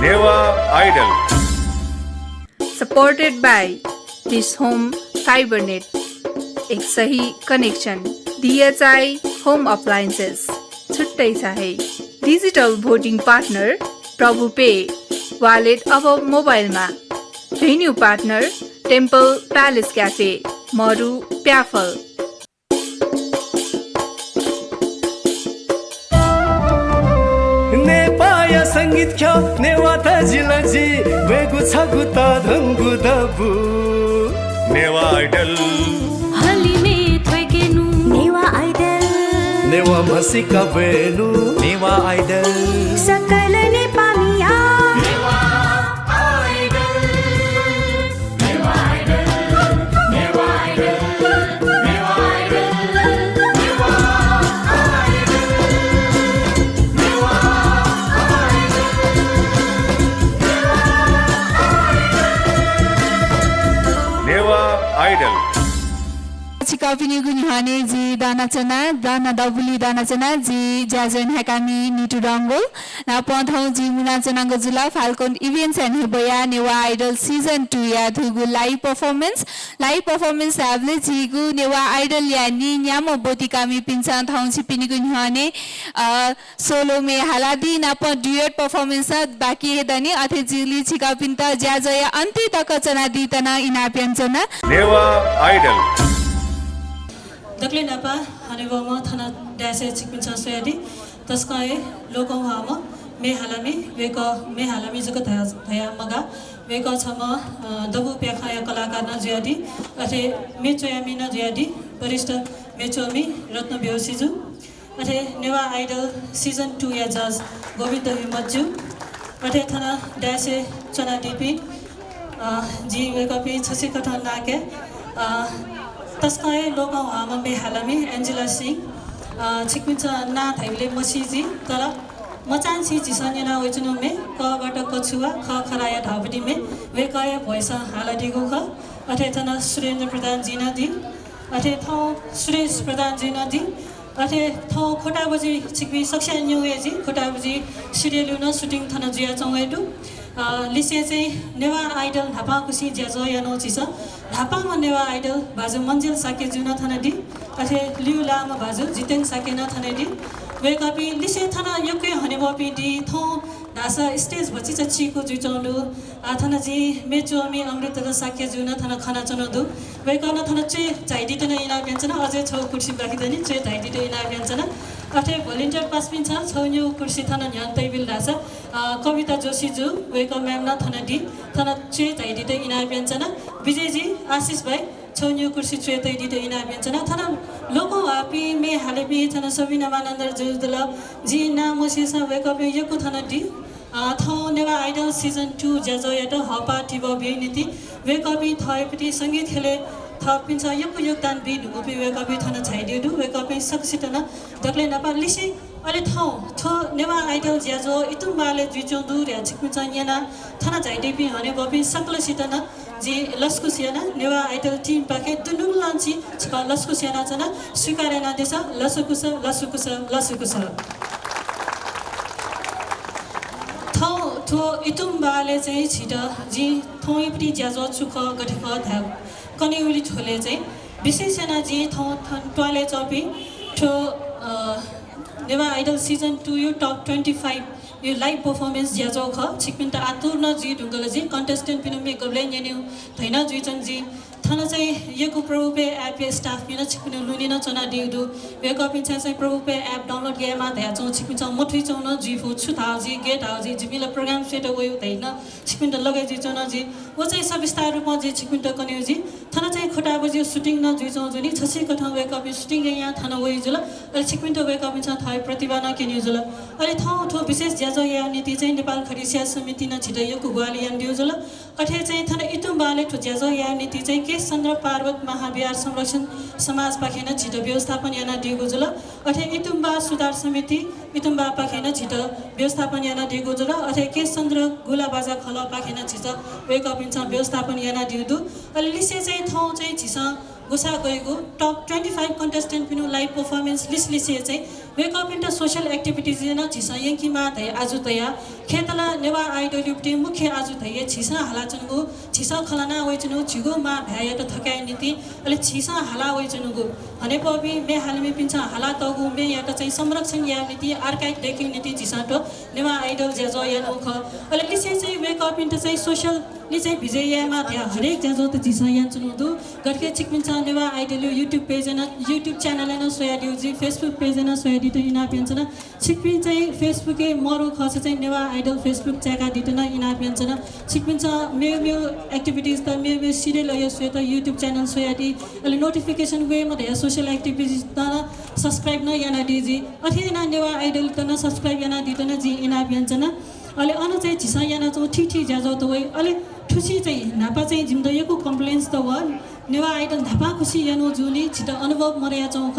Newa Idol supported by Dish Home Fibernet एक सही connection DHI home appliances छुट्टै चाहे digital voting partner Prabhu pay wallet अब मोबाइलमा venue partner Temple Palace Cafe Maru Pyaphal नेपाया संगीत ख्या नेवाता जिलाजी वेगु छगु त धंगु दबु नेवा आइडल हलिमे थ्वेकेनु नेवा आइडल नेवा मसिका बेनु नेवा आइडल सकल नेपालीया Newa Idol Newa Idol Newa Idol Newa Idol Newa Idol Newa Newa Idol चिकापिनी गुनिहाने जी दाना चना दाना डबुली दाना चना जी ज्याजन हेकामी निटु डंगोल ना पथौ जी मुना चनांगो जुला Falcon Events and Hibaya Newa Idol season 2 या धुगु लाइभ परफॉर्मेंस हाबले जिगु नेवा आइडल या नि न्यामो बोतिकामी पिन्सा थौ छिपिनी गुनिहाने सोलो मे हालादी ना प ड्युएट परफॉर्मेंस बाकी हेदनी अथे जिली चिकापिन्ता ज्याजया अन्ति तक चना दितना इनाप्यान चना नेवा आइडल दक्ले नपा हनेबम थना ड्यासे चिकपिन्छ सोयादी तस्काए लोकौ हाम मे हालामी वेक मे हालामी जक थया मगा वेक छम दबु प्याखाया कलाकार न ज्यादी अथे मे चोयामी न ज्यादी वरिष्ठ मेचोमी रत्न बेहोसीजु अथे नेवा आइडल सीजन 2 या जज गोविन्द हिमज्जु अथे थना ड्यासे चना डिपी जी वेकपी छसी कथा नाके तस्काए लोकौ हाम मे हालामी एन्जेला सिंह छिकपिन्छ ना थाइले मसीजी तर मचान्सी जिसन्यना ओइचुनु मे कबाट कछुवा ख खराया ढाबडी मे वेकाया भैसा हालादिगो ख अथे तना सुरेन्द्र प्रधान जिना दि अथे थौ सुरेश प्रधान जिना दि अथे थौ खोटा बजी छिकपी सक्ष्या न्युएजी खोटा बजी सिरियल न सुटिङ थना जिया चौएडु लिसे चाहिँ नेवा आइडल ढापा कुसी ज्याजो यानो चिस ढापामा नेवा आइडल बाजु मन्जिल साके जुन थनडी अथे लिउ लामा बाजु जितेन साके न थनडी वे कपि लिसे थना योके हनेबपि दि थौ दासा स्टेज भछि चछिको जुचौंडु थना जी मेचोमी अमृत र साके जुन थना खना चनदु वे कन थना चे झाइदि तन इना व्यञ्जन अझै छौ कुर्सी बाकिदनि चे झाइदि त इना व्यञ्जन अथे भोलिन्टियर पासपिन छ छौन्यु कुर्सी थना न्यान तैबिल दास कविता जोशी जु वेक म्याम न थना दि थना चे झाइदि त इना व्यञ्जन विजयजी आशिष भाइ छौन्यु कुर्सी चे तैदि त इना व्यञ्जन थना लोको हापी मे हालेपि थना सबिना मानन्दर जुदल जी ना मोसिसा वेक अप यको थना दि थौ नेवा आइडल सीजन 2 ज्याजो यात हपा टिब बेनिति वेक अप थयपति संगीत खेले थपिन्छ यको योगदान बि ढुगुपि वेक अप थना छाइदिदु वेक अप सक्सितन दक्ले नेपाल लिसी अले थौ थो नेवा आइडल ज्याजो इतुम्बाले जुचौंदु र्या छिकपिन्छ याना थना झाइदिपि हने बपि सकलसितन जी लस्कुसियाना नेवा आइडल टिम पाके दुनुल लान्ची छ लस्कुसियाना चना स्वीकारेना देश लसकुस लसकुस लसकुस थौ थो इतुम्बाले चाहिँ छिट जी थौइपटी ज्याजो चुख गठेख धा कनिउली छोले चाहिँ विशेषना जी थौ टोले चपी ठो नेवा आइडल सीजन 2 यो टप 25 यो लाइभ परफॉर्मेंस ज्याजो ख छिकपिन्त आतुर्न जी ढुङ्गल जी कन्टेस्टेन्ट पिनुमे गब्लै न्यान्यु थैन जुइचन जी थना चाहिँ यको प्रभुपे एप स्टाफ पिन छिकपिन लुनिन चना दिउदु वेको पिन्छ चाहिँ प्रभुपे एप डाउनलोड गेमा ध्याचौ छिकपिन्छ मथुइ चौन जिफु छुताउजी गेट हाउजी जिमिला प्रोग्राम सेट गयो दैन छिकपिन्त लगाइ जुइचन जी ओ चाहिँ सविस्तार रूपमा जी छिकपिन्त कन्यु जी थना चाहिँ खोटा बजी सुटिङ न जुइचौ जुनी छसी कथा वेको पि सुटिङ यहाँ थना वइ जुल अले छिकपिन्त वेको पिन्छ थय प्रतिभा न किन्यु जुल अले थौ थो विशेष ज्याजो या नीति चाहिँ नेपाल खरिसिया समिति न छिटै यो गुवाली यान दिउ जुल अथे चाहिँ थना इतुम्बाले ठो ज्याजो या नीति चाहिँ केश चन्द्र पार्वत महाविहार संरक्षण समाज पाखेन छिटो व्यवस्थापन याना दिगो जुल अथे इतुम्बा सुधार समिति इतुम्बा पाखेन छिटो व्यवस्थापन याना दिगो जुल अथे केश चन्द्र गुला बाजा खल पाखेन छिटो वेक अप इन्छ व्यवस्थापन याना दिउदु अले लिसे चाहिँ थौ चाहिँ छिस गुसा गएको टप 25 कन्टेस्टेन्ट पिनु लाइभ पर्फर्मेन्स लिसे चाहिँ वेकअप इन सोशल एक्टिभिटिज न छिसा यङ्कीमा धै आज तया खेतला नेवा आइडोलिपटी मुख्य आज धै छिसा हालाचनको छिसा खलाना वइचनु छिगो मा भ्याय त थकाइ नीति अले छिसा हाला वइचनुगु हने पबी मे हालमे पिन्छ हाला तगु मे या त चाहिँ संरक्षण या नीति आर्काइभ देखि नीति छिसा त नेवा आइडल जेजो या नख अले लिसे चाहिँ वेकअप इन चाहिँ सोशल ले चाहिँ विजयमा त्यहाँ हरेक जेजो त छिसा या चुनुदु गठके चिकमिन्छ नेवा आइडल युट्युब पेज न युट्युब च्यानल न सोयाडिउजी फेसबुक पेज न सोयाडी त इना पेन्सन छिकपिन चाहिँ फेसबुके मरु खस चाहिँ नेवा आइडल फेसबुक च्याका दिटन इना पेन्सन छिकपिन्छ मे एक्टिभिटिज त मे सिरियल यो सोय त युट्युब च्यानल सोयाडी अहिले नोटिफिकेसन वे म त सोशल एक्टिभिटिज त सब्स्क्राइब न याना दिजी अथेना नेवा आइडल त न सब्स्क्राइब याना दिटन जी इना पेन्सन अहिले अन चाहिँ झिसा याना चाहिँ ठिठी ज्याजो त वइ अहिले ठुसी चाहिँ नापा चाहिँ जिम्दयको कम्प्लेन्स त व नेवा आइडल धापा खुसी यानो जुनी छिटो अनुभव मर्या चौख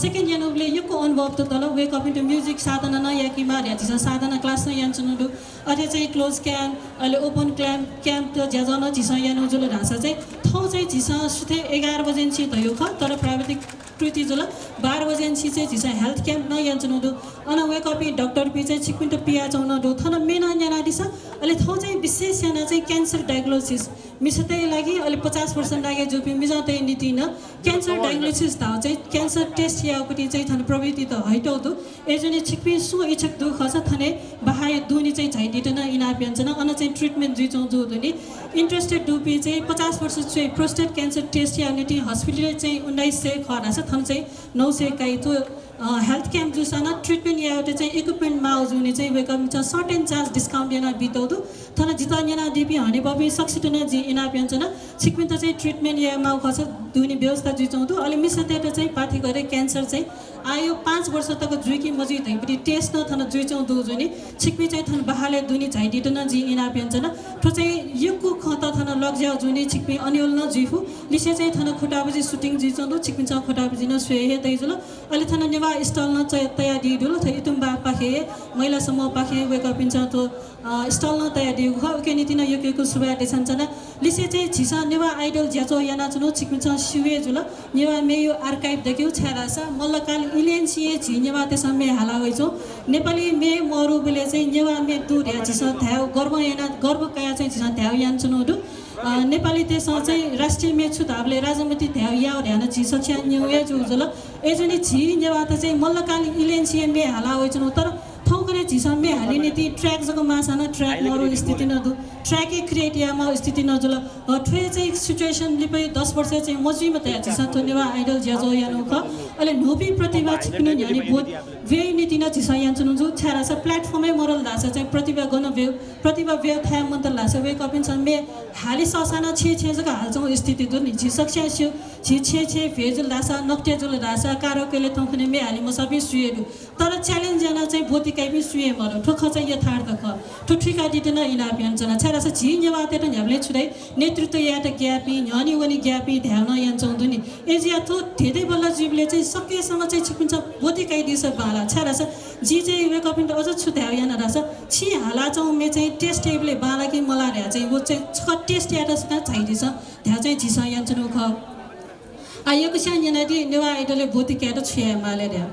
सेकेन्ड यानुले यको अनुभव त तल वेकअप इन्टु म्युजिक साधना न या कि मार्या झिसा साधना क्लास न यान्चुनुडु अझै चाहिँ क्लोज क्याम्प अहिले ओपन क्याम्प त ज्याजो न झिसा यानो जुल ढाँसा चाहिँ ठाउँ चाहिँ झिसा सुथे 11 बजेन्सी भयो ख तर प्राविधिक कृति जुल 12 बजेन्सी चाहिँ झिसा हेल्थ क्याम्प न यान्चुनुडु अन वेकअप डक्टर पी चाहिँ छिकपिन्ट पिया चाउन डो थन मेन याना दिसा अहिले ठाउँ चाहिँ विशेष याना चाहिँ क्यान्सर डायग्नोसिस मिसतै लागि अहिले 50% लागे जो मिजाउँदै नीति न क्यान्सर डायग्नोसिस थाहा चाहिँ क्यान्सर टेस्ट यापट्टि चाहिँ थन प्रवृत्ति त हैटौदु एजने छिकपि सु इच्छक दु खस थने बहाय दुनी चाहिँ झाइदिटन इना प्यान्छन अन चाहिँ ट्रिटमेन्ट जुइ चौ जो दुनी इन्ट्रेस्टेड दुपी चाहिँ 50 वर्ष चाहिँ प्रोस्टेट क्यान्सर टेस्ट यानिटी हस्पिटल चाहिँ 1900 खरास थन चाहिँ 900 काइ तो हेल्थ क्याम्प जुसाना ट्रिटमेन्ट या एउटा चाहिँ इक्विपमेन्ट माउ जुने चाहिँ वेकअप छ सर्टेन चार्ज डिस्काउन्ट याना बिताउँदु थन जिता याना दिपी हने बबी सक्सिटन जी इना प्यान्छन छिकपिन त चाहिँ ट्रिटमेन्ट या माउ खस दुनी व्यवस्था जुचाउँदु अलि मिसतेट चाहिँ पाथी गरे क्यान्सर चाहिँ आयो 5 वर्ष तक जुइकी मजु धैपटी टेस्ट न थन जुइचाउँदु जुनी छिकपि चाहिँ थन बहाले दुनी झाइदिटन जी इना प्यान्छन ठो चाहिँ यको खत थन लग्ज्याउ जुनी छिकपि अनियल न जुइफु लिसे चाहिँ थन खुटाबजी सुटिङ जुइचाउँदु छिकपिन छ खुटाबजी न सुए दैजुल अलि थन नेवा स्टल न तयार दिडुल थ इतुम्बा पाखे महिला समूह पाखे वेकअप इन्छ तो स्टल न तयार दिउ ख ओके नीति न यको सुबा देसन्छन लिसे चाहिँ छिसा नेवा आइडल ज्याचो याना चुनो छिकपिन छ सुए जुल नेवा मेयो आर्काइभ देख्यौ छ्यारासा मल्लकाल इलेन्सिए झिनेवा त्यसमे हाला होइछौ नेपाली मे मरु बेले चाहिँ नेवा मे दुर या छिसा थ्याउ गर्व याना गर्व काया चाहिँ छिसा थ्याउ यान चुनोदु नेपाली देश चाहिँ राष्ट्रिय मेच छु धाबले राजमती थ्याउ या ध्यान छि सक्षा न्युए जुल एजनी झि नेवा त चाहिँ मल्लकाल इलेन्सिए मे हाला होइछौ तर थौकने झिसम्मे हालिने ती ट्र्याक जको मासाना ट्र्याक मरु स्थिति नदु ट्र्याकै क्रिएट यामा स्थिति नजुल ठुए चाहिँ सिचुएसन लिपै 10 वर्ष चाहिँ मजुइमा तया झिसा थनेवा आइडल ज्याजो यानु ख अहिले नोबी प्रतिभा छिक्नु न्यानी बोध वे नीति न झिसा यान्चुनु जु छ्यारासा प्लेटफर्मै मरल दासा चाहिँ प्रतिभा गन वे प्रतिभा वे थाया मन्त लासा वे कपिन सम्मे हाली ससाना छे छे जको हालजौ स्थिति दु नि झिसक्ष्या छु छि छे छे भेजुल दासा नक्टे जुल दासा कारोकेले थौखने मे हाली म सबै सुएदु तर च्यालेन्ज जना चाहिँ बोती काइपि सुए मर ठोख चाहिँ यथार्थ ख ठुठिका दिटेन इना प्यान्चना छ्यारासा झिन्य वाते त न्याबले छुदै नेतृत्व यात ग्यापी न्यानी वनी ग्यापी ध्यान यान्छौँ नि एजिया थो धेरै बल्ल जीवले चाहिँ सकेसँग चाहिँ छिपिन्छ बोती काइ दिस बाला छ्यारासा जी चाहिँ वेकअप इन अझ छु ध्याउ याना रासा छि हाला चौ मे चाहिँ टेस्ट टेबले बाला कि मला र्या चाहिँ वो चाहिँ छ टेस्ट यात सका छैदिस ध्याउ चाहिँ झिसा यान्छनु ख आयोको सान याना दि नेवा आइडलले बोती क्याट छुया माले र्या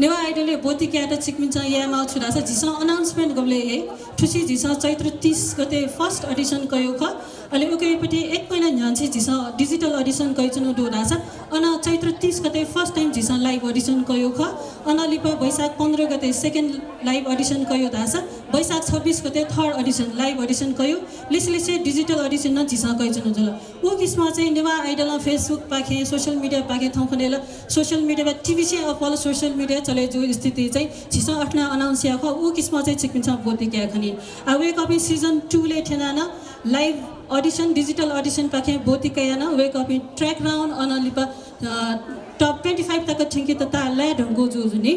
नेवा आइडलले बोती क्याट छिकमिन्छ यामा छुरासा झिसा अनाउन्समेन्ट गबले है ठुसी झिसा चैत्र 30 गते फर्स्ट अडिसन कयो ख अहिले उकेपट्टि एक महिना न्यान्सी झिसा डिजिटल अडिसन कइचनु डोरासा अन चैत्र 30 गते फर्स्ट टाइम झिसा लाइभ अडिसन कयो ख अनलिपा वैशाख 15 गते सेकेन्ड लाइभ अडिसन कयो दासा वैशाख 26 गते थर्ड अडिसन लाइभ अडिसन कयो लिसलिसे डिजिटल अडिसन न झिसा कइचनु जुल उ किसमा चाहिँ नेवा आइडल फेसबुक पाखे सोशल मिडिया पाखे थौखनेल सोशल मिडियामा टिभी से अफल सोशल मिडिया चले जो स्थिति चाहिँ झिसा अठना अनाउन्स या ख उ किसमा चाहिँ छिकिन्छ बोती क्या खनि आ वेक अप सिजन 2 ले ठेना लाइभ अडिसन डिजिटल अडिसन पाखे बोती कयान वेक अप ट्र्याक राउन्ड अनलिपा टप 25 तक ठिङ्की त ला ढङ्गो जुजुनी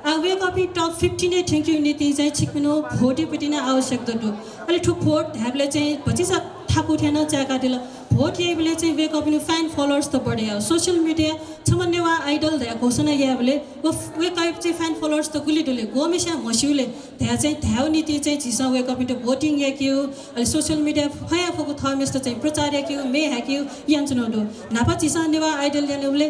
आ वेक अप टप 15 ने ठिङ्की नीति चाहिँ छिक्मिनो भोटीपट्टि नै आवश्यक दु अलि ठुक भोट ढ्याबले चाहिँ भचिसा ठाकु ठेन च्याका दिल भोट यही बेले चाहिँ वेक अप इन फ्यान फलोअर्स त बढ्यो सोसियल मिडिया छम नेवा आइडल ध्या घोषणा या बेले वेक अप चाहिँ फ्यान फलोअर्स त गुली डुले गोमेसा मस्युले ध्या चाहिँ ध्याउ नीति चाहिँ छिसा वेक अप इन भोटिङ या क्यु अहिले सोसियल मिडिया फया फको थमेस्ट चाहिँ प्रचार या क्यु मे ह्याक्यु यान्चनोडो नापा छिसा नेवा आइडल यानेले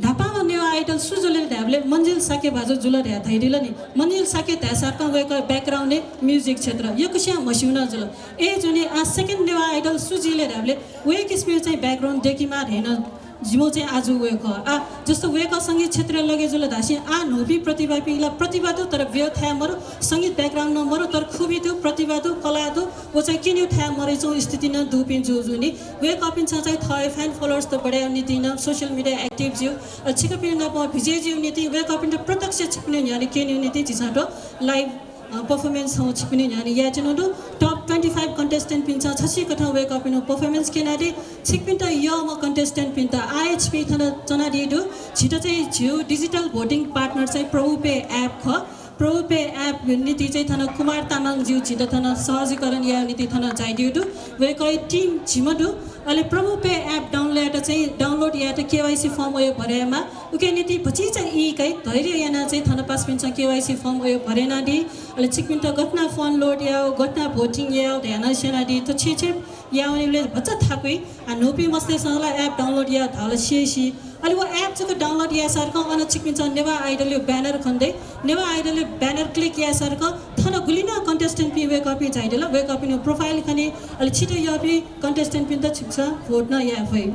ढापामा नेवा आइडल सुजुले ढ्याबले मन्जिल साके भाजो जुल ढ्या धैरिल नि मन्जिल साके ध्या सार्का वेक ब्याकग्राउन्ड म्युजिक क्षेत्र यो कुसिया मस्युना जुल ए जुनि आ सेकेन्ड नेवा आइडल सुजिले ढ्याबले वेक स्पिर चाहिँ ब्याकग्राउन्ड देखिमा हेर्न जिमो चाहिँ आज वेक आ जस्तो वेक सङ्गीत क्षेत्र लगे जुल धासी आ नोबी प्रतिभा पिला प्रतिभा दो तर व्यो थ्या मरो सङ्गीत ब्याकग्राउन्ड न मरो तर खुबी दो प्रतिभा दो कला दो वो चाहिँ किन्यु थ्या मरे चौ स्थिति न दुपिन जुजुनी वेक अप इन चाहिँ थय फ्यान फलोअर्स त बढ्या नीति न सोसियल मिडिया एक्टिभ जिउ छिकपिन न भिजे जिउ नीति वेक अप इन प्रत्यक्ष छिकपिन यानी केन्यु नीति छिसाटो लाइभ पर्फर्मेन्स हौ छिकपिन यानी या चनोडो टप 25 कन्टेस्टेन्ट पिन्छ छसी कथा वेक अप इन पर्फर्मेन्स केनाडी छिकपिन त यो म कन्टेस्टेन्ट पिन त आइएचपी थन चना दिदु छिटो चाहिँ जिउ डिजिटल भोटिङ पार्टनर चाहिँ प्रभुपे एप ख प्रभुपे एप नीति चाहिँ थन कुमार तामाङ जिउ छिटो थन सहजीकरण या नीति थन जाइदिउदु वेक टिम छिमदु अहिले प्रभुपे एप डाउनलोड या त केवाइसी फर्म उयो भरेमा उके नीति पछि चाहिँ ई कै धैर्य याना चाहिँ थन पास पिन्छ केवाइसी फर्म उयो भरेना दि अहिले छिकपिन त गठना फोन लोड या गठना भोटिङ या ध्यान सेना दि त छे या उनीले भच्चा थाकै आ नोपी मस्ते सला एप डाउनलोड या धाल सीसी अहिले वो एप चाहिँ डाउनलोड या सरको अन छिकपिन्छ नेवा आइडल ब्यानर खन्दै नेवा आइडल ब्यानर क्लिक या सरको थन गुलिना कन्टेस्टेन्ट पि वेक अप जाइदेला वेक अप इन प्रोफाइल खने अहिले छिटो यो पि कन्टेस्टेन्ट पिन त छिक्छ भोट न या फै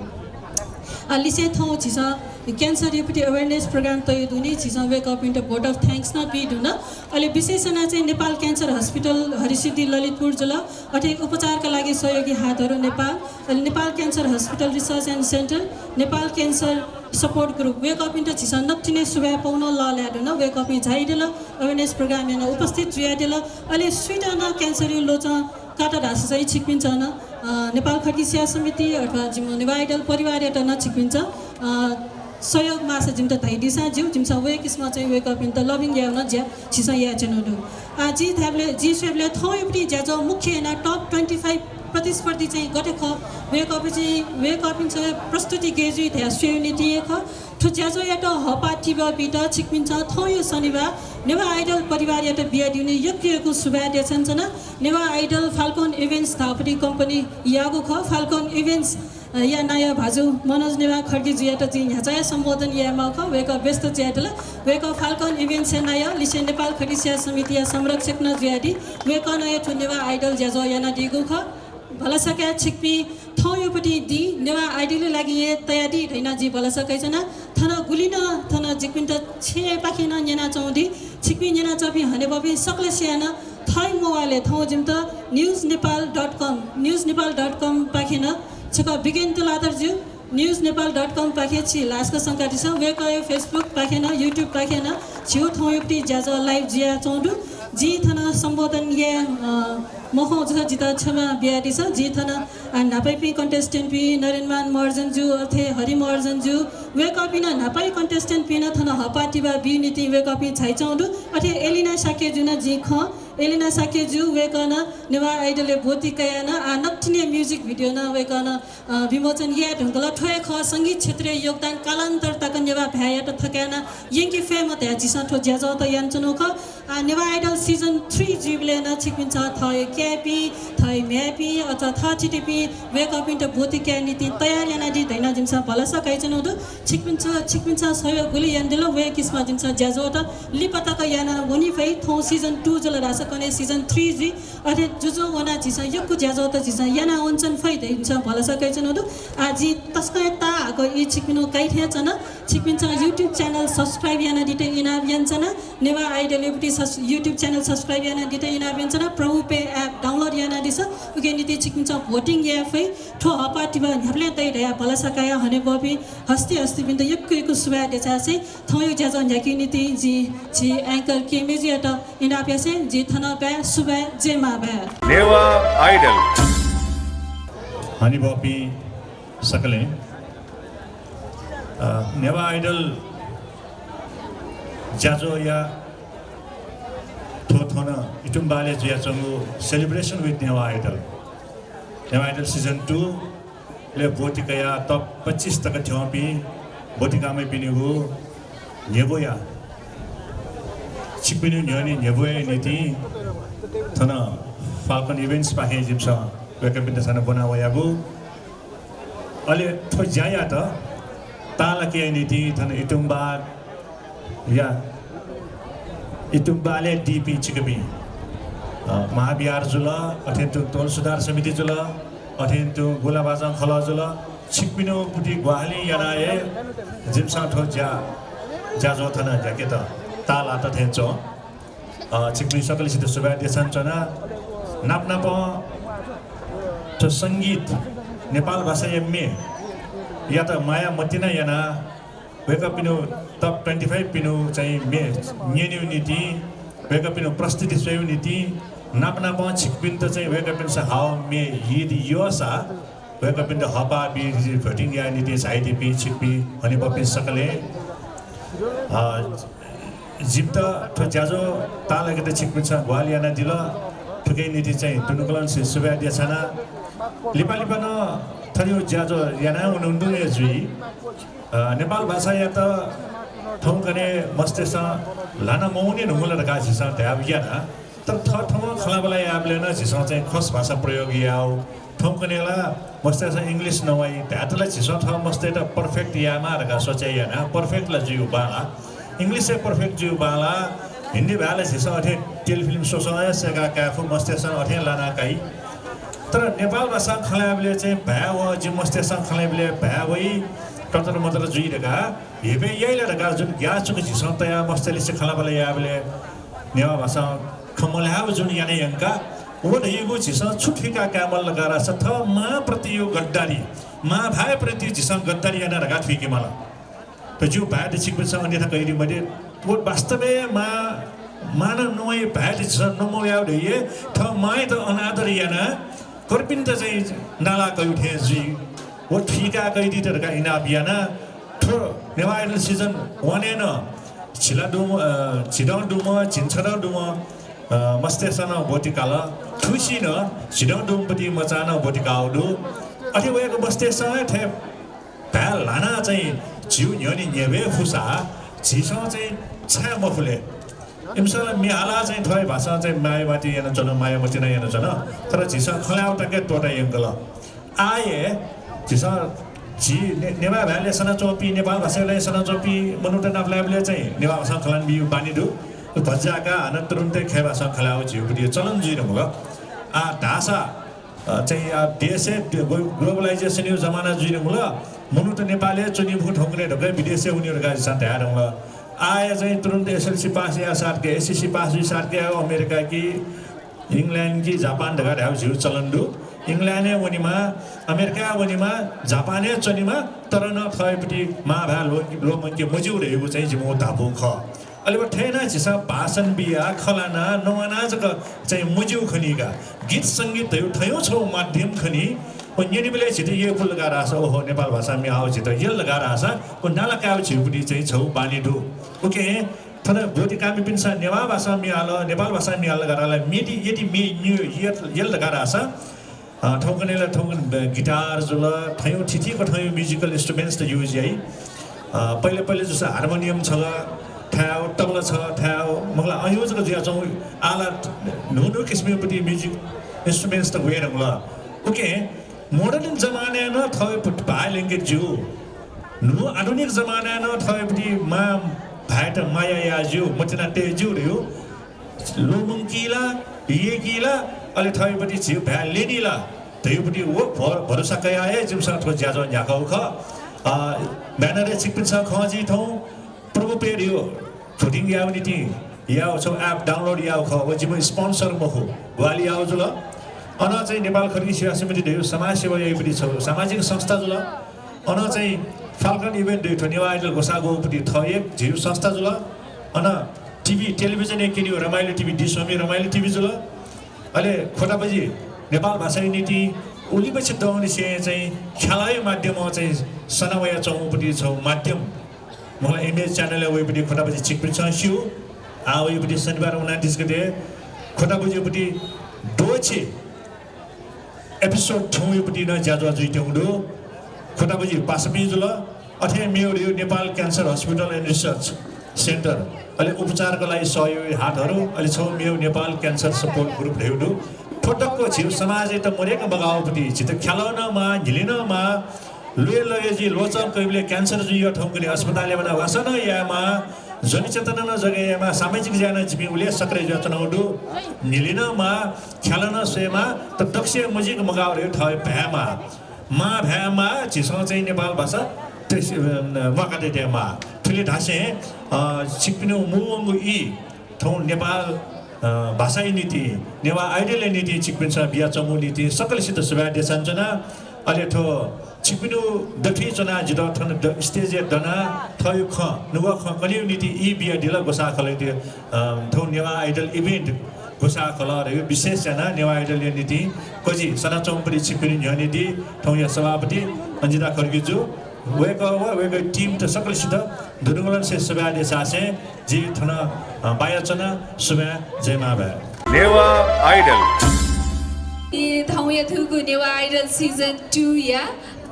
लिसे थौ छिसा क्यान्सर युपिटी अवेरनेस प्रोग्राम तय दुनी छिसा वेक अप इन भोट अफ थ्याङ्क्स न पि दुन अहिले विशेषना चाहिँ नेपाल क्यान्सर हस्पिटल हरिसिद्धि ललितपुर जिल्ला अथे उपचारका लागि सहयोगी हातहरू नेपाल अहिले Nepal cancer hospital research and centre Nepal cancer support group वेक अप इन छिसा नप्टिने सुभा पाउन ल ल्याडु न वेक अप झाइदेला अवेरनेस प्रोग्राम याना उपस्थित जुयादेला अहिले स्वीडन क्यान्सर यु लोच काटा ढाँस चाहिँ छिकपिन्छ न नेपाल खड्की स्या समिति अथवा जिम नेवा आइडल परिवार एउटा न छिकपिन्छ सहयोग मासा जिम त धैदिसा जिउ जिमसा वेकसमा चाहिँ वेक अप इन त लभिङ या न ज्या छिसा या चनडु आ जी थाबले जी सेबले थौ युपटी ज्याजो मुख्य याना टप 25 प्रतिस्पर्धी चाहिँ गटेख वेक अप चाहिँ प्रस्तुति गेजी ध्या स्वेनिटी ख ठु ज्याजो याटो हपा टिबा बिटा छिकपिन्छ थौ यो शनिबार नेवा आइडल परिवार याटो बिया दिउने योग्यको सुभा देछन् न नेवा आइडल फाल्कन इभेन्ट्स थापटी कम्पनी यागो ख फाल्कन इभेन्ट्स या नयाँ भाजु मनोज नेवा खड्की जुयाट चाहिँ यहाँ चाहिँ सम्बोधन या मख वेक व्यस्त ज्याटल वेक फाल्कन इभेन्ट्स नयाँ लिसे नेपाल खड्की स्या समिति या संरक्षक न ज्यादी वेक नयाँ ठु नेवा आइडल ज्याजो याना दिगो ख भला सके छिकपी थौ योपटी दि नेवा आइडल लागि ये तयारी ढैना जी भला सकेछन थन गुलिन थन जिकपिन्ट छे पाखिन नेना चौदी छिकपी नेना चपी हने बबी सकले स्याना थै मोबाइल थौ जिम त newsnepal.com पाखिन छका बिगिन त लादर ज्यू newsnepal.com पाखे छि लास्को संकाटी छ वेक फेसबुक पाखेन युट्युब पाखेन छिउ थौ योपटी ज्याजो लाइभ जिया चौदु जी थन सम्बोधन या मखौ छ जिता छमा बियाडी छ जी थन नापाई कन्टेस्टेन्ट पि नरेनमान मर्जन जु अर्थे हरि मर्जन जु वेक अप इन नापाई कन्टेस्टेन्ट पिन थन हपाटिबा बि नीति वेक अप छै चौदु अर्थे एलिना साके जुना जी ख एलिना साके जु वेक न नेवा आइडल भोति कयान आ नक्टिने म्युजिक भिडियो न वेक न विमोचन या ढंगला ठोय ख संगीत क्षेत्रीय योगदान कालान्तर तक नेवा भ्याया त थकान यंकी फेम त जिसा ठो ज्याजो त यान्चनो ख नेवा आइडल सिजन 3 जिबले न छिकपिन्छ थय क्यापी थय म्यापी अथवा थटिटिपी वेक अप इन भोति क्या नीति तयार याना दि दैना जिमसा भला सकाइछन दु छिकपिन्छ सहयोग गुली यान्देल वेक इसमा जिमसा ज्याजो त लिपतक याना वनि फै थौ सिजन 2 जल रास कने सिजन 3 जी अरे जुजो वना जिसा यक्कु ज्याजो त जिसा याना वञ्चन फै दैन्छ भला सकाइछन दु आजि तस्का ता आको इ छिकपिनो काइथे छन छिकपिन्छ युट्युब च्यानल सब्स्क्राइब याना दिते इनाम यान्छन Newa Idol YouTube channel subscribe याना दिते इनाम यान्छन प्रभुपे एप डाउनलोड याना दिस उके नीति छिकपिन्छ भोटिङ या फै ठो हपाटिबा न्याप्ले तै ढया भला सकाया हने बबी हस्ती बिन्द यक्कु सुबा देछा से थौ ज्याजो न्याकी नीति जी एंकर के मेजियाट इनाप्यासे जी थना बे सुबा जेमा बे नेवा आइडल हनी बॉपी सकले नेवा आइडल ज्याजो या थोना इटुम्बाले जिया चंगु celebration with Newa Idol season 2 ले बोटिकया तप 25 तक थ्योपी बोटिकामै पिनिगु नेबोया छिपिनु न्यनी नेबोया नीति थन फाल्कन इभेन्ट्स पाहे जिप्स वेकपिन सन बनावयागु अले थो जाया त तालके नीति थन इटुम्बा या इटुम्बाले डीपी चिकबी महाबिहार जुल अथेन्तु तोल सुधार समिति जुल अथेन्तु गोलाबाजाङ खला जुल छिपिनु पुटी ग्वाली यानाए जिमसा ठो जाजो थन जाके त ताला त थेन्चो छिपिनु सकलसित सुबा देशन चना नाप तो संगीत नेपाल भाषा एमए या त माया मतिना याना वेकअप पिनु टप 25 पिनु चाहिँ मे न्यन्यु नीति वेकअप पिनु प्रस्तुति स्वयं नीति नाप छिकपिन त चाहिँ वेकअप पिन सा हाउ मे हिद योसा वेकअप पिन द हबा बी भटिङ या नीति साइडी पी छिकपी अनि बपिन सकले जिप्त ठो ज्याजो तालके त छिकपिन सा ग्वालियाना दिल ठुकै नीति चाहिँ तुनुकलन सुबा देछना लिपालिपा न थरियो ज्याजो याना उनुन्दुने जुई नेपाल भाषा या त ठौकने मस्तेसा लाना मौनी नुमुला गाछिसा त्याब याना तर ठौ खलाबला याबले न झिसा चाहिँ खस भाषा प्रयोग याउ ठौकनेला मस्तेसा इंग्लिश नवाई त्यातला झिसा ठ मस्ते त पर्फेक्ट यामा रगा सोचे याना पर्फेक्ट ला जिउ बाला इंग्लिश से पर्फेक्ट जिउ बाला हिन्दी भाले झिसा अथे टेलिफिल्म सोसया सेगा काफु मस्तेसा अथे लाना काई तर नेपाल भाषा खलाबले चाहिँ भ्या व जि मस्तेसा खलाबले भ्या वई टटर मटर जुइरगा हेबे यैले रगा जुन ग्याचुक झिसा तया मस्तेले से खलाबले याबले नेवा भाषा खमल्याव जुन याने यंका वो ढिगु झिसा छुठीका कामल लगारा सथ मा प्रति यो गद्दारी मा भाइ प्रति झिसा गद्दारी याना रगा थिके मला त जु भाइ छिकबस अन्यथा कहिरी मैले वो वास्तवमे मान नोय भाइ झिसा नमो याव ढिए थ माइ त अनादर याना करपिन त चाहिँ नाला कयु थे जी वो ठीका कहिदी त रगा इना बियाना ठो नेवा आइडल सिजन 1 एन छिलाडुम छिडौडुम छिन्छडौडुम मस्तेसन बोटिकाल ठुसिन छिडौडुमपति मचान बोटिकाउडु अथि वयको मस्तेसन थे भ्या लाना चाहिँ जिउ न्यनी नेवे फुसा झिसो चाहिँ छा मफुले इमसला मिहाला चाहिँ थय भाषा चाहिँ मायावाती याना जन मायावती नै याना जन तर झिसा खलाउटाके तोटा यंगल आए झिसा जी नेवा भाले सना चोपी नेपाल भाषाले सना चोपी मनुटा नापलाबले चाहिँ नेवा भाषा खलान बिउ बानीदु भज्जाका अन तुरुन्तै खे भाषा खलाउ जिउ पुति चलन जिरो भग आ ढासा चाहिँ आ देशे ग्लोबलाइजेसन यो जमाना जिरो मुला मनुटा नेपालले चुनि भु ठोक्रे ढकै विदेशे उनीहरु गाडी सा ध्यान होला आए चाहिँ तुरंत एसएलसी पास या साथ के एसएससी पास हुई साथ के अमेरिका की इंग्लैंड की जापान ढका ढाउ जिउ चलन्दु इंग्लैंड वनिमा अमेरिका वनिमा जापाने चनिमा तर न थयपटी मा भा लोमंके मजिउ रहेको चाहिँ जिमो धाबु ख अलिबा ठेना छिसा भाषण बिया खलाना नवाना जक चाहिँ मजिउ खनिका गीत संगीत यो ठयो छौ माध्यम खनी पन्यनी बेले छिटे यो फुल लगा रासा ओहो नेपाल भाषा में आउ छिटे यल लगा रासा को नाला काउ छिपुटी चाहिँ छौ बानी दु ओके थन बोटी कामी पिनसा नेवा भाषा में आलो नेपाल भाषा में आल लगाला मेडी यदि मे यल लगा रासा ठौकनेला ठौकन गिटार जुल ठयो ठिठी को ठयो म्युजिकल इन्स्ट्रुमेन्ट्स त युज है पहिले जस्तो हार्मोनियम छ ठ्याउ तबला छ ठ्याउ मलाई अयोजक दिया छौ आला नुनु किसिमपति म्युजिक इन्स्ट्रुमेन्ट्स त गएर होला ओके मोडर्न जमाना न थय पुट भाइलेंगे जु नु आधुनिक जमाना न थय पुटी मा भाइट माया या जु मतना ते जु रह्यो लोमंकीला येकीला अले थय पुटी जु भा लेनीला तयपुटी वो भरोसा कयाए जिमसा थो ज्याजो न्याखौ ख ब्यानर छिकपिन्छ खजी थौ प्रभु पेडियो फुटिङ याउनिटी याउ छौ एप डाउनलोड याउ ख व जिम स्पोन्सर मखु ग्वाली आउ जुल अन चाहिँ नेपाल खर्की सेवा समिति देउ समाज सेवा यपटी छ सामाजिक संस्था जुल अन चाहिँ फाल्कन इभेन्ट देउ नेवा आइडल गोसागोपटी थ एक झिउ संस्था जुल अन टिभी टेलिभिजन एक किनियो रमाइलो टिभी डिसोमी रमाइलो टिभी जुल अले खोटाबजी नेपाल भाषा नीति उलीपछि दौनी से चाहिँ खेलाइ माध्यम चाहिँ सनावया चौपटी छ माध्यम मलाई इमेज च्यानल वेपटी खोटाबजी चिकपिन छ सिउ आ वेपटी शनिबार 29 गते खोटाबजीपटी दोछे एपिसोड 2 पटी न ज्याजो जुइटेउडो खोटाबुझी पासपी जुल अथे मेउरियो Nepal cancer hospital and research centre अहिले उपचारको लागि सहयोगी हातहरू अहिले छौ मेउ नेपाल क्यान्सर सपोर्ट ग्रुप ढेउडु ठोटक्को छिउ समाज त मरेको बगाउपट्टि छित ख्यालौनमा झिलिनमा लुए लगेजी लोचन कहिले क्यान्सर जुइयो ठाउँको अस्पतालले बना वासन यामा जनि चेतना न जगेमा सामाजिक ज्यान जिपि उले सक्रिय जचनाउडु निलिनमा ख्यालन सेमा त दक्ष मुजिक मगाउरे ठय भ्यामा मा भ्यामा छिसँग चाहिँ नेपाल भाषा मकादेमा ठुली ढासे सिक्पिनु मुवंगु इ ठाउँ नेपाल भाषाई नीति नेवा आइडियल नीति चिकपिन्छ बिया चमु नीति सकलसित सुभा देशञ्चना अहिले ठो छिपिनु दठी चना जिद थन स्टेज दना थयो ख नुवा ख कलिउ नीति इ बिया दिला गोसा खले त्यो थौ नेवा आइडल इभेन्ट गोसा खला रे विशेष जना नेवा आइडल नीति कोजी सना चौपरी छिपिनु न्यनीति थौ या सभापति अन्जिता खर्गीजु वेको टिम त सकलसित दुनुगलन से सुभा देशासे जी थन बायचना सुभा जय माबा नेवा आइडल ठाउँ थुगु नेवा आइडल सिजन 2 या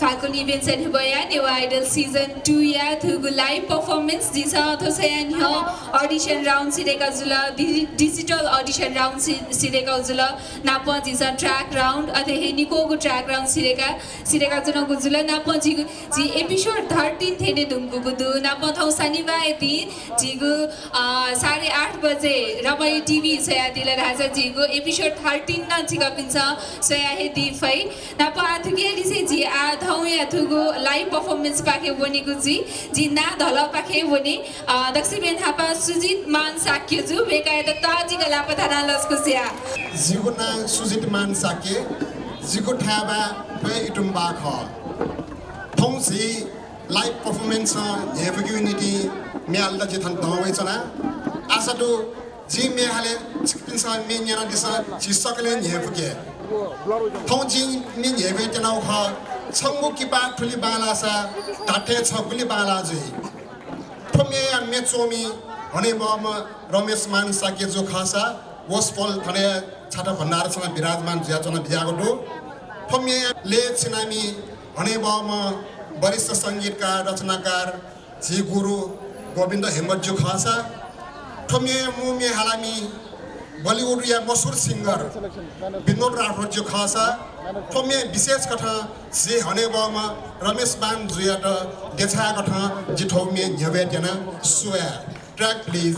Falcon Events and Hibaya Newa Idol Season 2 या थुगु लाइभ परफॉर्मेंस दिसा थोसयान हो ऑडिशन राउंड सिरेका जुला डिजिटल ऑडिशन राउंड सिरेका जुला नापा दिसा ट्रैक राउंड अथे हे निकोगु ट्रैक राउंड सिरेका जुना गुजुला नापा जी एपिसोड 13 थेने दुमगु गुदु नापा थौ शनिबार दिन जिगु 8:30 बजे रमाई टिभी सया दिला राजा जिगु एपिसोड 13 न जिगा पिन्छ सया हे दिफै नापा आथुके लिसे जी आ थौ या थुगु लाइभ परफॉर्मेंस पाके बनेको जी ना धला पाके बने दक्षिण थापा सुजित मान साक्य जु बेकाय त ताजिगा लापथाना लस्कुसिया जिगु ना सुजित मान साक्य जिगु थाबा पे इटुम्बा ख थौसी लाइभ परफॉर्मेंस हेफगु यूनिटी म्याल द जिथन दवै चना आसादु जी मेहाले चिकपिनसा मेन्याना दिसा चिसकले हेफगे थौ जी नि हेबे तनाउ ख छंगु किपा ठुली बालासा टाटे छगुली बालाजी फमे मेचोमी हने बम रमेश मान साके जो खासा वसपल थने छाटा भण्डारसँग विराजमान ज्याचना बियागडो फमे ले छिनामी हने बम वरिष्ठ संगीतकार रचनाकार जी गुरु गोविन्द हेमत जो खासा फमे मुमे हालामी बॉलीवुड या मशहूर सिंगर विनोद राठौर जो खासा फमे विशेष कथा से हने बमा रमेश मान जुयाट देछा कथा जिठौ मे न्यवे जना सुया track please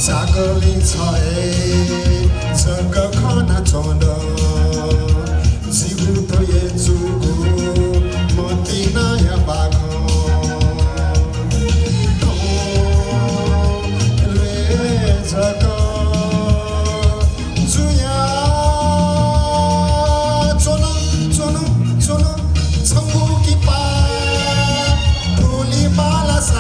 Sakali chai 这个可那做的，几乎都也足够，莫的那也把口。这个主要做能成不给把不离巴拉萨。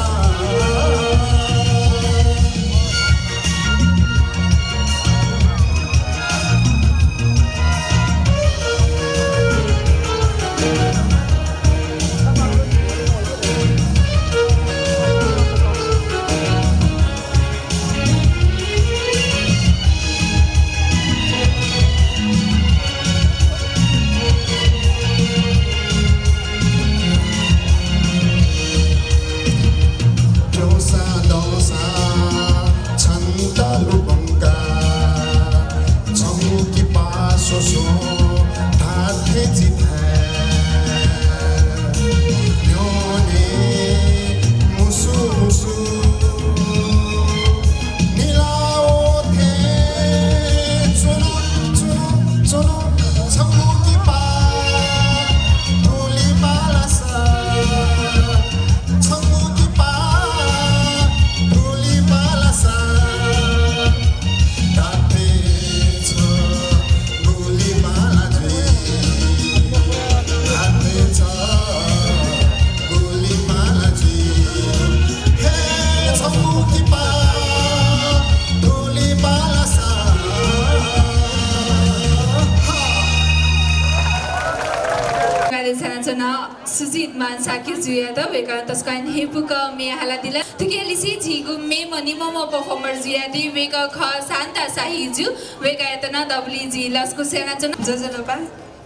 Sujit मानसाकी जुयादा वेका तस्काइन हेपुका मे हालादिला तुके लिसी जिगु मे मनी मम परफॉर्मर जुयादी वेका ख शान्ता साहिजु वेका यतना दबली जी लस्कु सेना जन जजलपा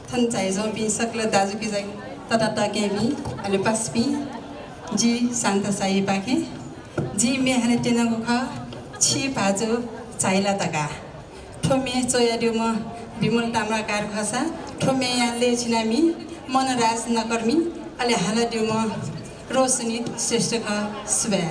थन चाइजो बि सकल दाजु कि जाइ तता केबी अलि पासपी जी शान्ता साहि पाके जी मे हाने टेनागु ख छि भाजु चाइला तका ठोमे चोयादिउ म विमल ताम्रा कार खसा ठोमे याले छिनामी मनराज नकर्मी अलि हालादिउ म रोशनी श्रेष्ठका सुबे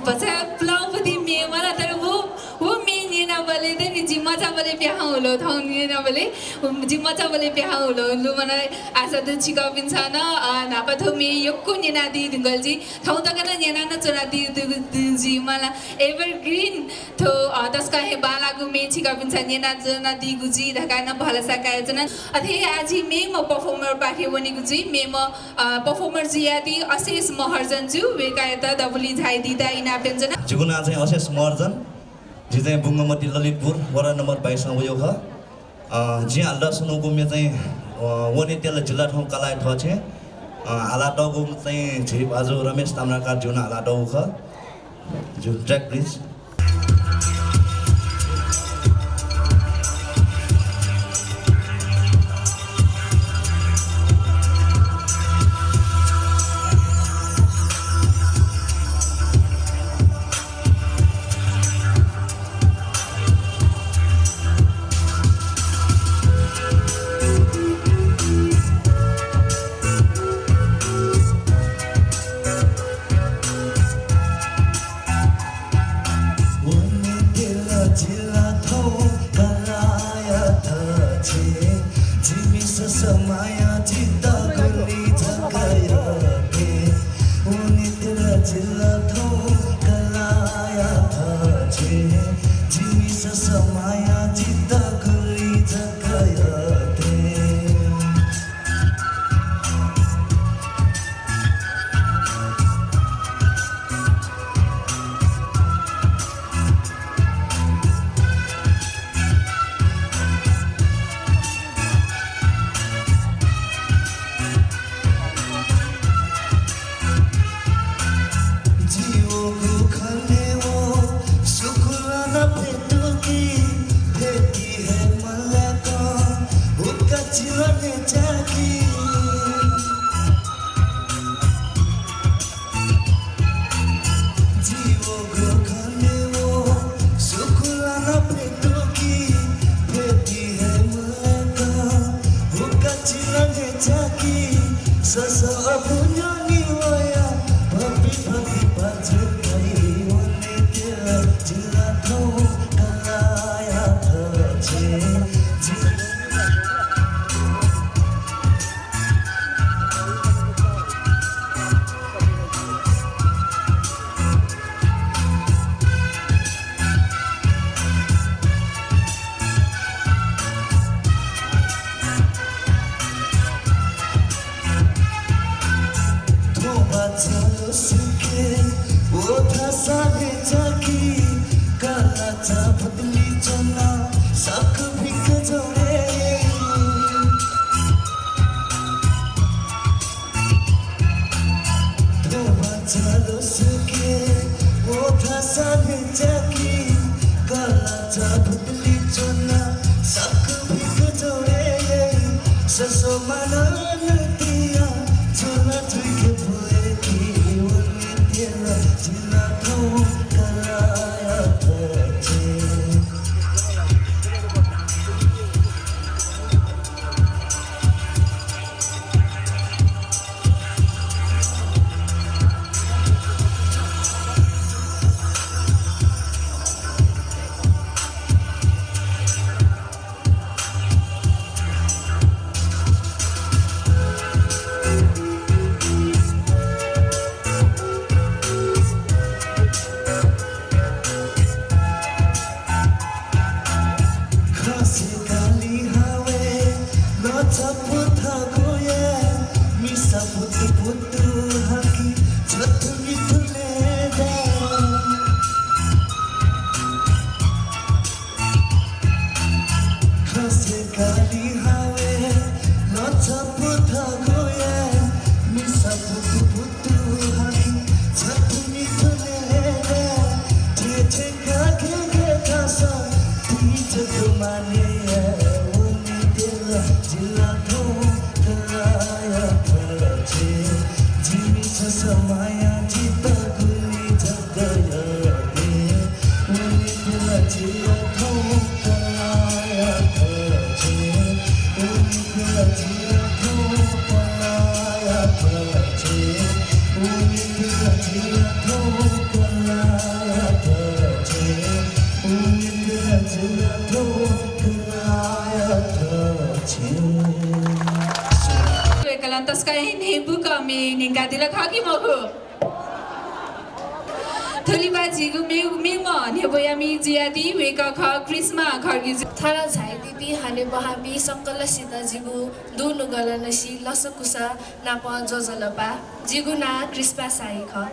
बच्चा पुलावपति मे मला तर वो मे नेना बले त नि जिम्मा चा बले प्याहा होलो थाउ नेना बले जिम्मा चा बले प्याहा होलो लु मला आशा त छिका पिन्छ न नापा थो मे यक्को नेना दि दिगल जी थाउ त कना नेना न चोरा दि जी मला एभरग्रीन थो तस्का हे बालागु मे छिका पिन्छ नेना जना दि गुजी धका न भलसा काय जना अथे आजि मे म परफॉर्मर पाखे बनि गुजी मे म परफॉर्मर जियादी अशेष महर्जन जु वेकायत दबुली झाइ दिदा इना व्यञ्जना जुगुना चाहिँ अशेष महर्जन जी चाहिँ बुङ्गमती ललितपुर वडा नम्बर 22 मा उयो ख जी हाल्दा सुनुको मे चाहिँ वने तेल जिल्ला ठाउँ कलाय थ छे आला डगु चाहिँ छिप आज रमेश ताम्राकार जुन आला डगु ख जु track please Uni Taskai ni buka mi ningkat tidak kaki mahu. Tholi baji gu mi ma ni boya mi jadi weka kha Christmas khargi. Thara zai dibi hane bahabi sakala sita jigu dunu galana si lasakusa na pa jojalapa jigu na Christmas ai kha.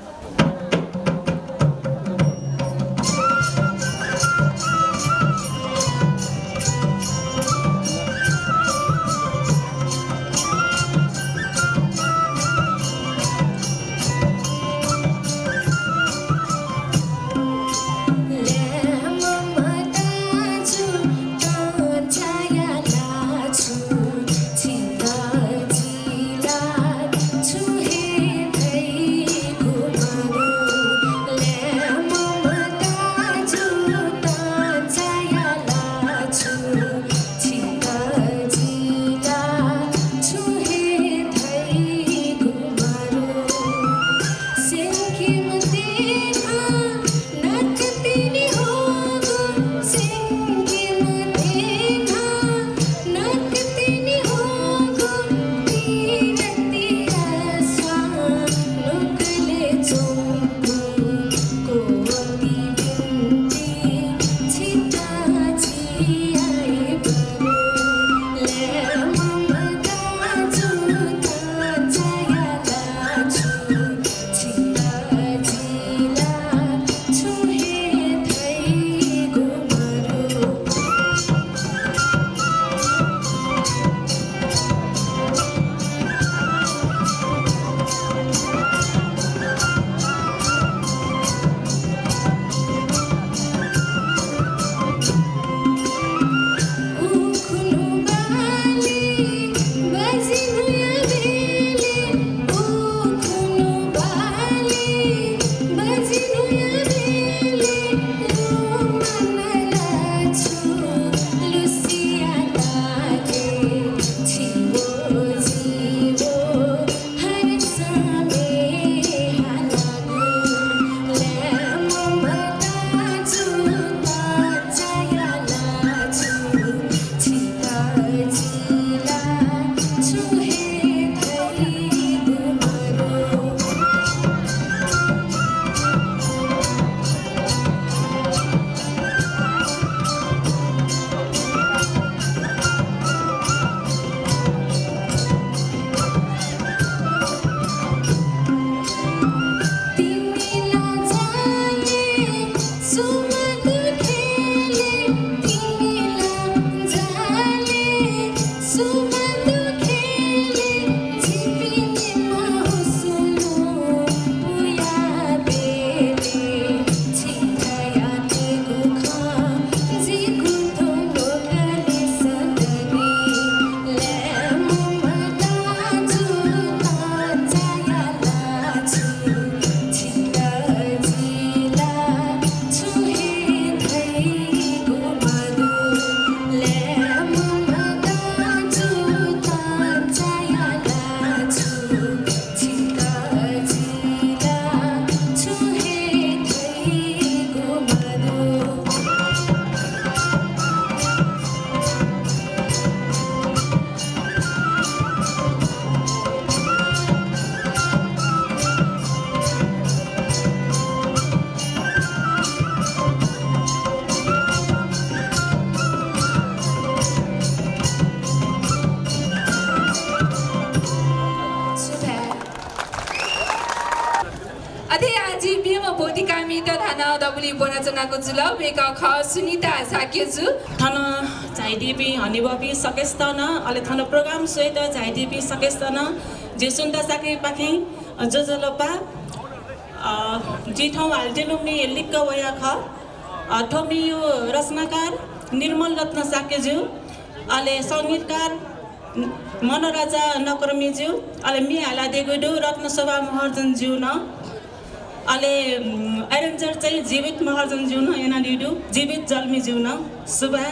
बोनाचनाको जुला वेका ख सुनिता साकेजु थन झाइदिबी हनिबबी सकेस्तन अले थन programme सहित झाइदिबी सकेस्तन जे सुन्दा साके पाखे जजलपा जी ठाउँ हालदिनुमी लिक्क वया ख ठोमी यो रचनाकार निर्मल रत्न साकेज्यू अले संगीतकार मनोराजा नकर्मीज्यू अले मि हाला देगुडु रत्नसभा महर्जनज्यू न अले एरेन्जर चाहिँ जीवित महर्जनज्यू न एना लिडु जीवित जल्मीज्यू न सुबा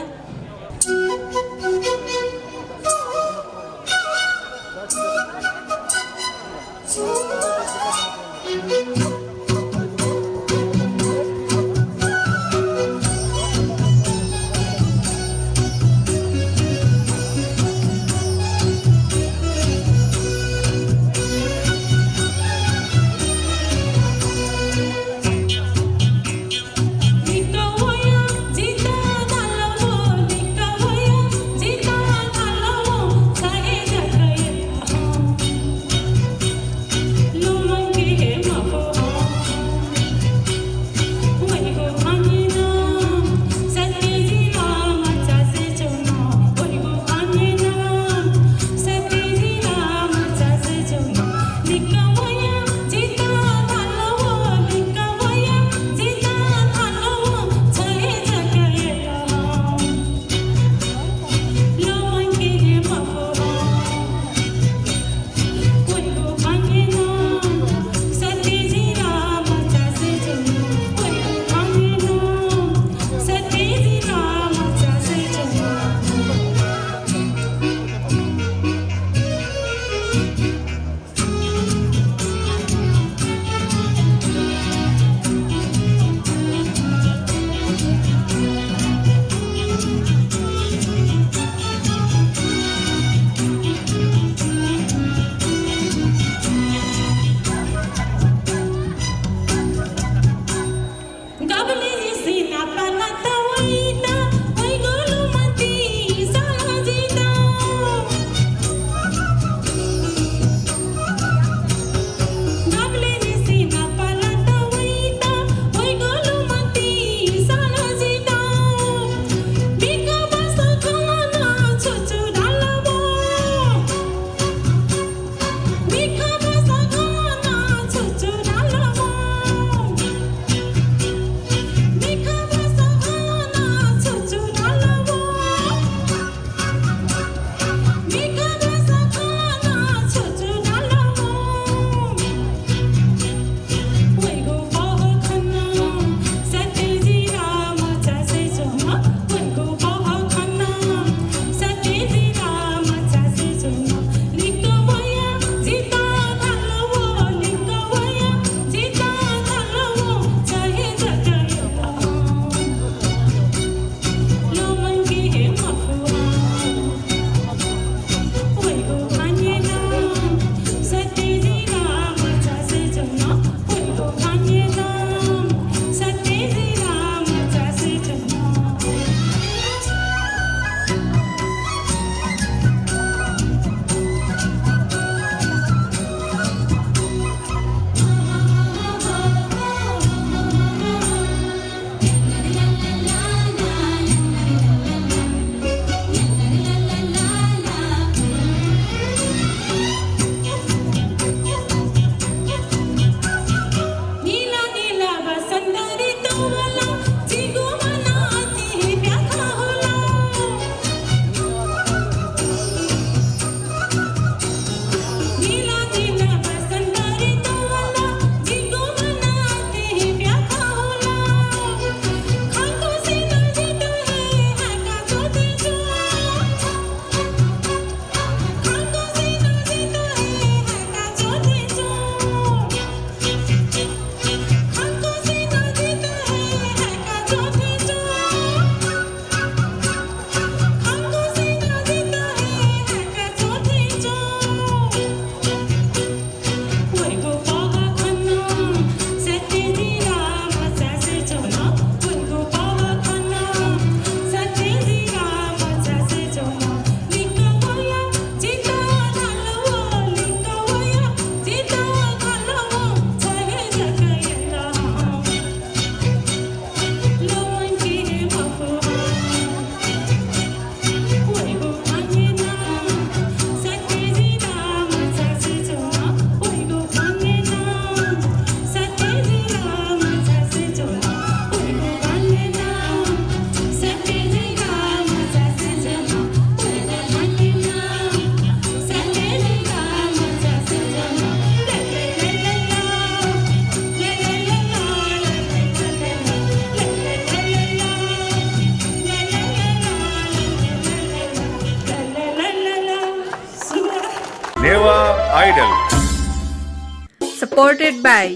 Idol supported by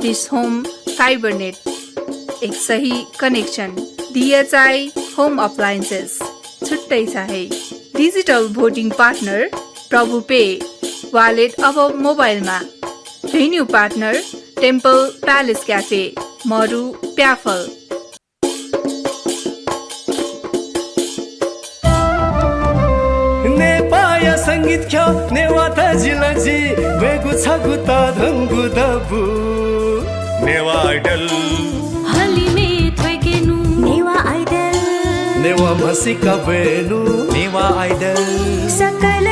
Dish Home Fibernet, एक सही कनेक्सन DHI होम अप्लायन्सेस, छुट्टै चाहे digital voting partner Prabhu pay, wallet अब मोबाइलमा, venue partner Temple Palace Cafe, Maru Pyaphal. नेपाया संगीत ख्या नेवा त जिलजी वेगु छगु त धंगु दबु नेवा आइडल हलिमे थ्वेकेनु नेवा आइडल नेवा मसिका बेनु नेवा आइडल सकल